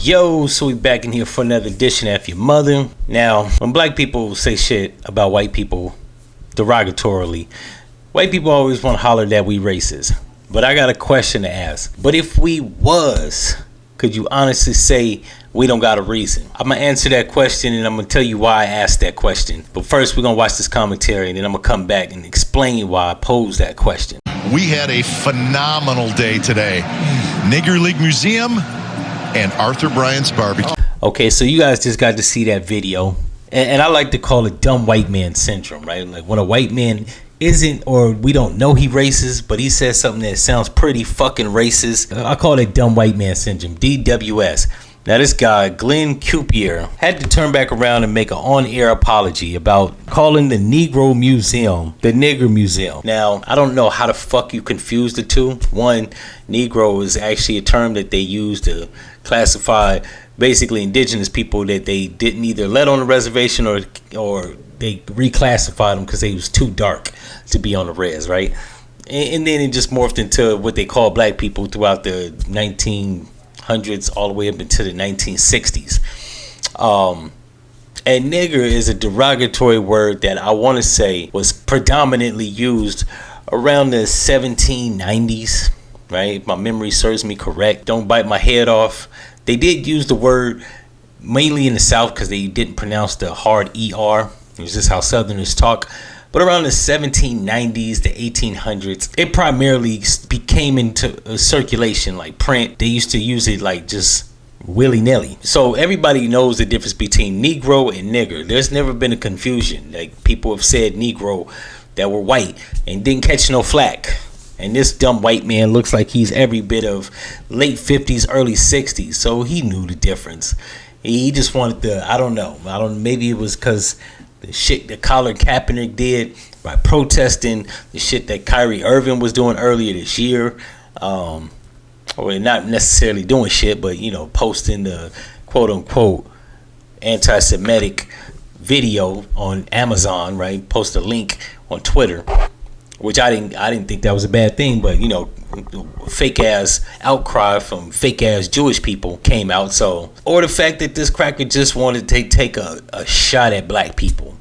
Yo, so we back in here for another edition of F-ya-Motha. Now, when black people say shit about white people derogatorily, white people always want to holler that we racist. But I got a question to ask. But if we was, could you honestly say we don't got a reason? I'm going to answer that question and I'm going to tell you why I asked that question. But first, we're going to watch this commentary and then I'm going to come back and explain why I posed that question. We had a phenomenal day today. Nigger League Museum and Arthur Bryant's Barbecue. Okay, so you guys just got to see that video. And I like to call it dumb white man syndrome, right? Like when a white man isn't, or we don't know he racist, but he says something that sounds pretty fucking racist. I call it dumb white man syndrome, DWS. Now this guy, Glen Kuiper, had to turn back around and make an on-air apology about calling the Negro Museum the Nigger Museum. Now, I don't know how the fuck you confuse the two. One, Negro is actually a term that they use to classify basically indigenous people that they didn't either let on the reservation or they reclassified them because they was too dark to be on the res, right? And then it just morphed into what they call black people throughout the 1900s all the way up into the 1960s. And nigger is a derogatory word that I want to say was predominantly used around the 1790s, right? If my memory serves me correct. Don't bite my head off. They did use the word mainly in the South because they didn't pronounce the hard ER. It's just how Southerners talk. But around the 1790s to 1800s, it primarily became into circulation, like print. They used to use it like just willy-nilly. So everybody knows the difference between Negro and nigger. There's never been a confusion. Like people have said Negro that were white and didn't catch no flack. And this dumb white man looks like he's every bit of late 50s, early 60s. So he knew the difference. He just wanted to, I don't know. Maybe it was because the shit that Colin Kaepernick did by protesting the shit that Kyrie Irving was doing earlier this year. Or not necessarily doing shit, but, you know, posting the quote unquote anti-Semitic video on Amazon, right? Post a link on Twitter. Which I didn't think that was a bad thing, but you know, fake ass outcry from fake ass Jewish people came out. So, or the fact that this cracker just wanted to take a shot at black people,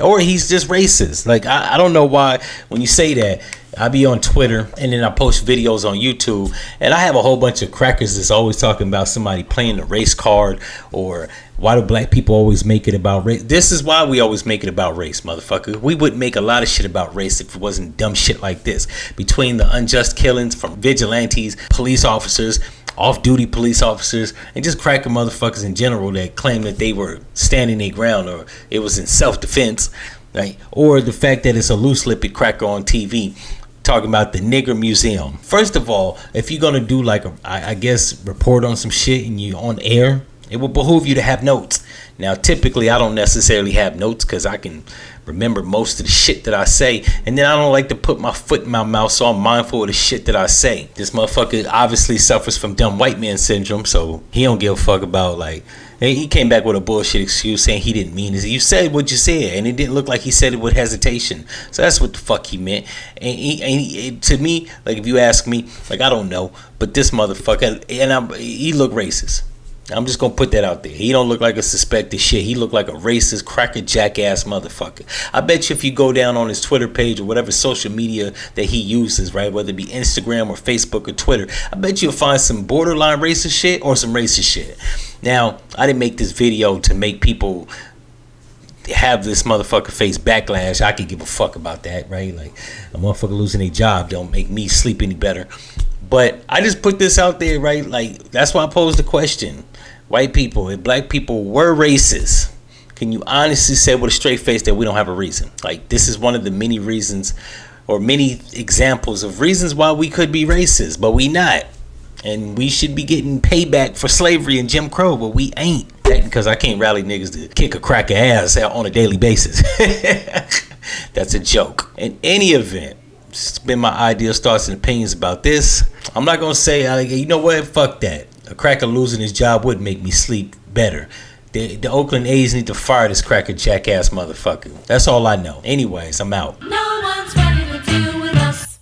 or he's just racist. Like I don't know why when you say that. I be on Twitter and then I post videos on YouTube and I have a whole bunch of crackers that's always talking about somebody playing the race card or why do black people always make it about race. This is why we always make it about race, motherfucker. We wouldn't make a lot of shit about race if it wasn't dumb shit like this. Between the unjust killings from vigilantes, police officers, off-duty police officers, and just cracker motherfuckers in general that claim that they were standing their ground or it was in self-defense, right? Or the fact that it's a loose-lipped cracker on TV talking about the Nigger Museum. First of all, if you're gonna do like I guess report on some shit and you on air, it will behoove you to have notes. Now typically I don't necessarily have notes because I can remember most of the shit that I say, and then I don't like to put my foot in my mouth, so I'm mindful of the shit that I say. This motherfucker obviously suffers from dumb white man syndrome, so he don't give a fuck about like. He came back with a bullshit excuse saying he didn't mean it. You said what you said, and it didn't look like he said it with hesitation. So that's what the fuck he meant. And to me, like if you ask me, like I don't know, but this motherfucker, and he looked racist. I'm just gonna put that out there. He don't look like a suspected shit. He look like a racist, cracker, jackass motherfucker. I bet you if you go down on his Twitter page or whatever social media that he uses, right, whether it be Instagram or Facebook or Twitter, I bet you'll find some borderline racist shit or some racist shit. Now, I didn't make this video to make people have this motherfucker face backlash. I could give a fuck about that, right? Like a motherfucker losing their job don't make me sleep any better. But I just put this out there, right? Like that's why I posed the question. White people, if black people were racist, can you honestly say with a straight face that we don't have a reason? Like this is one of the many reasons or many examples of reasons why we could be racist, but we not. And we should be getting payback for slavery and Jim Crow, but we ain't. Because I can't rally niggas to kick a cracker ass out on a daily basis. That's a joke. In any event, it's been my ideas, thoughts, and opinions about this. I'm not going to say, you know what, fuck that. A cracker losing his job would make me sleep better. The Oakland A's need to fire this cracker jackass motherfucker. That's all I know. Anyways, I'm out. No.